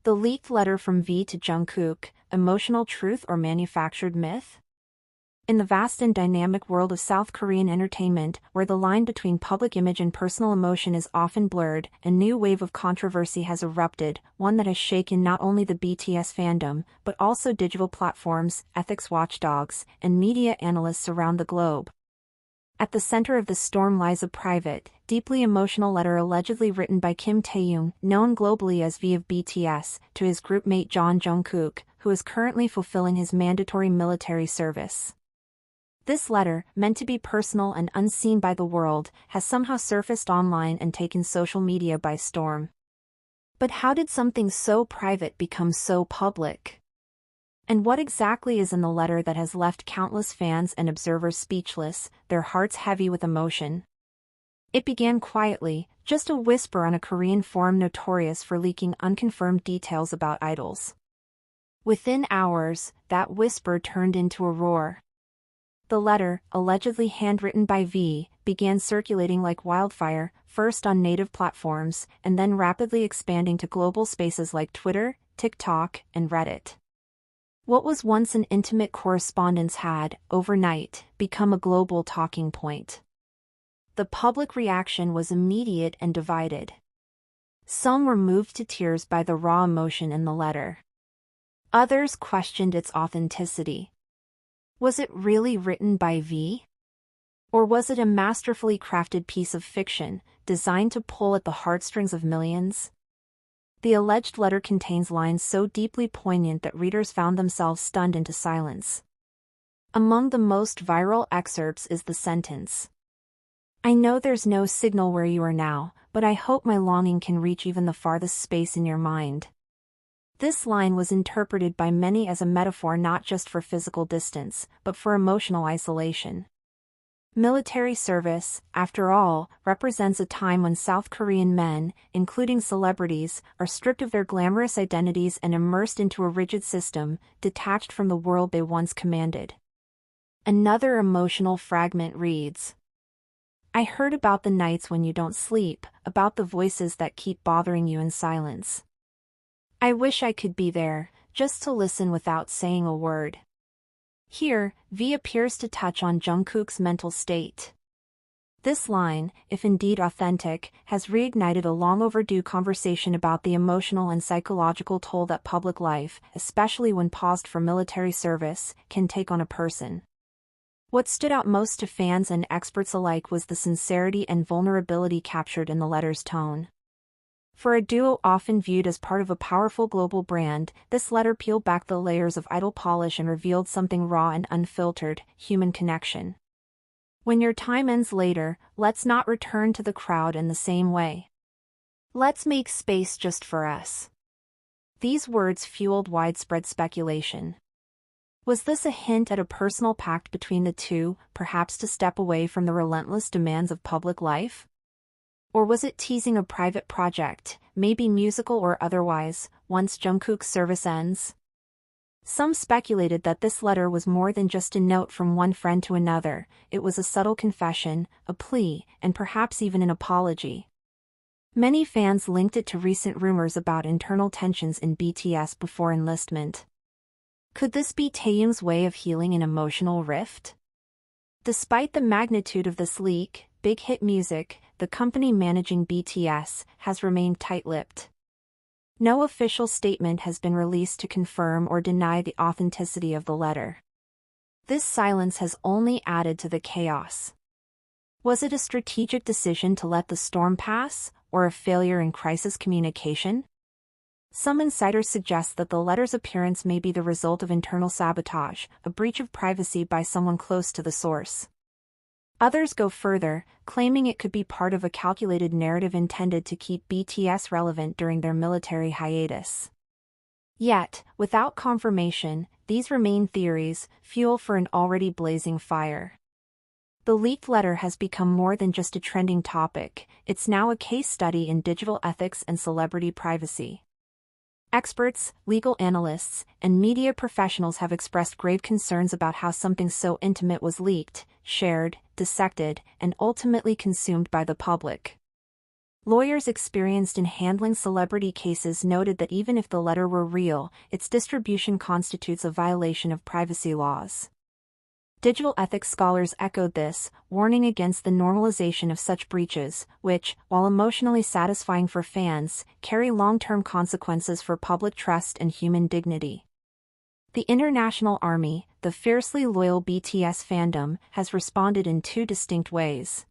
The leaked letter from V to Jungkook, emotional truth or manufactured myth? In the vast and dynamic world of South Korean entertainment, where the line between public image and personal emotion is often blurred, a new wave of controversy has erupted, one that has shaken not only the BTS fandom, but also digital platforms, ethics watchdogs, and media analysts around the globe. At the center of the storm lies a private, deeply emotional letter allegedly written by Kim Taehyung, known globally as V of BTS, to his groupmate Jungkook, who is currently fulfilling his mandatory military service. This letter, meant to be personal and unseen by the world, has somehow surfaced online and taken social media by storm. But how did something so private become so public? And what exactly is in the letter that has left countless fans and observers speechless, their hearts heavy with emotion? It began quietly, just a whisper on a Korean forum notorious for leaking unconfirmed details about idols. Within hours, that whisper turned into a roar. The letter, allegedly handwritten by V, began circulating like wildfire, first on native platforms, and then rapidly expanding to global spaces like Twitter, TikTok, and Reddit. What was once an intimate correspondence had, overnight, become a global talking point. The public reaction was immediate and divided. Some were moved to tears by the raw emotion in the letter. Others questioned its authenticity. Was it really written by V? Or was it a masterfully crafted piece of fiction, designed to pull at the heartstrings of millions? The alleged letter contains lines so deeply poignant that readers found themselves stunned into silence. Among the most viral excerpts is the sentence, "I know there's no signal where you are now, but I hope my longing can reach even the farthest space in your mind." This line was interpreted by many as a metaphor not just for physical distance, but for emotional isolation. Military service, after all, represents a time when South Korean men, including celebrities, are stripped of their glamorous identities and immersed into a rigid system, detached from the world they once commanded. Another emotional fragment reads, "I heard about the nights when you don't sleep, about the voices that keep bothering you in silence. I wish I could be there, just to listen without saying a word." Here, V appears to touch on Jungkook's mental state. This line, if indeed authentic, has reignited a long-overdue conversation about the emotional and psychological toll that public life, especially when paused for military service, can take on a person. What stood out most to fans and experts alike was the sincerity and vulnerability captured in the letter's tone. For a duo often viewed as part of a powerful global brand, this letter peeled back the layers of idol polish and revealed something raw and unfiltered, human connection. When your time ends later, let's not return to the crowd in the same way. Let's make space just for us. These words fueled widespread speculation. Was this a hint at a personal pact between the two, perhaps to step away from the relentless demands of public life? Or was it teasing a private project, maybe musical or otherwise, once Jungkook's service ends? Some speculated that this letter was more than just a note from one friend to another, it was a subtle confession, a plea, and perhaps even an apology. Many fans linked it to recent rumors about internal tensions in BTS before enlistment. Could this be Taehyung's way of healing an emotional rift? Despite the magnitude of this leak, Big Hit Music, the company managing BTS, has remained tight-lipped. No official statement has been released to confirm or deny the authenticity of the letter. This silence has only added to the chaos. Was it a strategic decision to let the storm pass, or a failure in crisis communication? Some insiders suggest that the letter's appearance may be the result of internal sabotage, a breach of privacy by someone close to the source. Others go further, claiming it could be part of a calculated narrative intended to keep BTS relevant during their military hiatus. Yet, without confirmation, these remain theories, fuel for an already blazing fire. The leaked letter has become more than just a trending topic, it's now a case study in digital ethics and celebrity privacy. Experts, legal analysts, and media professionals have expressed grave concerns about how something so intimate was leaked, shared, dissected, and ultimately consumed by the public. Lawyers experienced in handling celebrity cases noted that even if the letter were real, its distribution constitutes a violation of privacy laws. Digital ethics scholars echoed this, warning against the normalization of such breaches, which, while emotionally satisfying for fans, carry long-term consequences for public trust and human dignity. The International Army, the fiercely loyal BTS fandom, has responded in two distinct ways.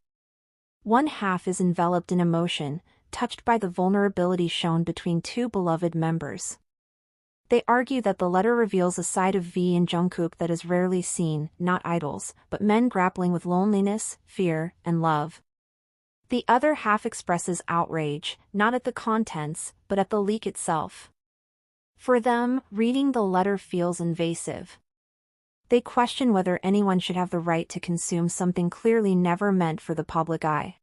One half is enveloped in emotion, touched by the vulnerability shown between two beloved members. They argue that the letter reveals a side of V and Jungkook that is rarely seen, not idols, but men grappling with loneliness, fear, and love. The other half expresses outrage, not at the contents, but at the leak itself. For them, reading the letter feels invasive. They question whether anyone should have the right to consume something clearly never meant for the public eye.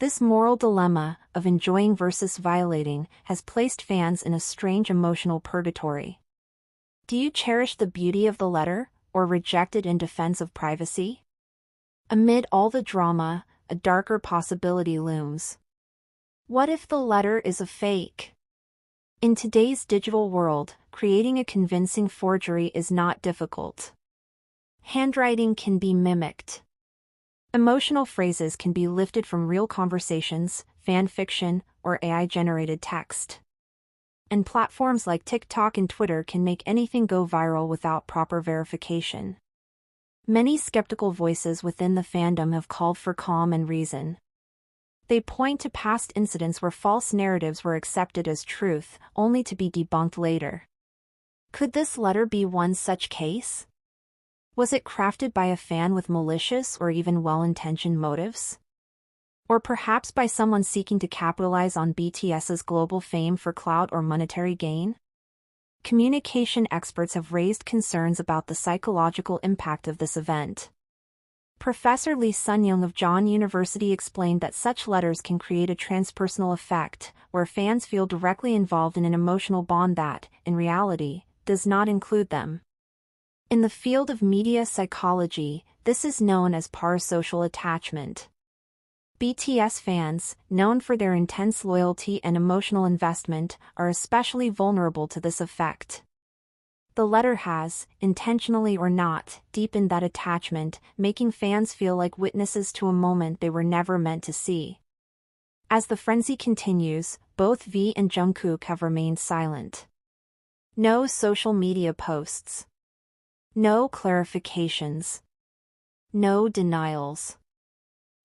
This moral dilemma, of enjoying versus violating, has placed fans in a strange emotional purgatory. Do you cherish the beauty of the letter, or reject it in defense of privacy? Amid all the drama, a darker possibility looms. What if the letter is a fake? In today's digital world, creating a convincing forgery is not difficult. Handwriting can be mimicked. Emotional phrases can be lifted from real conversations, fan fiction, or AI-generated text. And platforms like TikTok and Twitter can make anything go viral without proper verification. Many skeptical voices within the fandom have called for calm and reason. They point to past incidents where false narratives were accepted as truth, only to be debunked later. Could this letter be one such case? Was it crafted by a fan with malicious or even well-intentioned motives? Or perhaps by someone seeking to capitalize on BTS's global fame for clout or monetary gain? Communication experts have raised concerns about the psychological impact of this event. Professor Lee Sun-young of John University explained that such letters can create a transpersonal effect, where fans feel directly involved in an emotional bond that, in reality, does not include them. In the field of media psychology, this is known as parasocial attachment. BTS fans, known for their intense loyalty and emotional investment, are especially vulnerable to this effect. The letter has, intentionally or not, deepened that attachment, making fans feel like witnesses to a moment they were never meant to see. As the frenzy continues, both V and Jungkook have remained silent. No social media posts. No clarifications. No denials.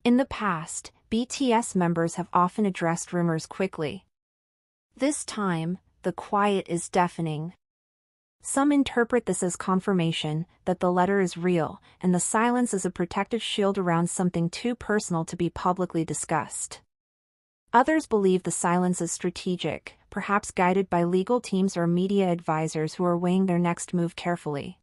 In the past, BTS members have often addressed rumors quickly. This time, the quiet is deafening. Some interpret this as confirmation that the letter is real, and the silence as a protective shield around something too personal to be publicly discussed. Others believe the silence is strategic, perhaps guided by legal teams or media advisors who are weighing their next move carefully.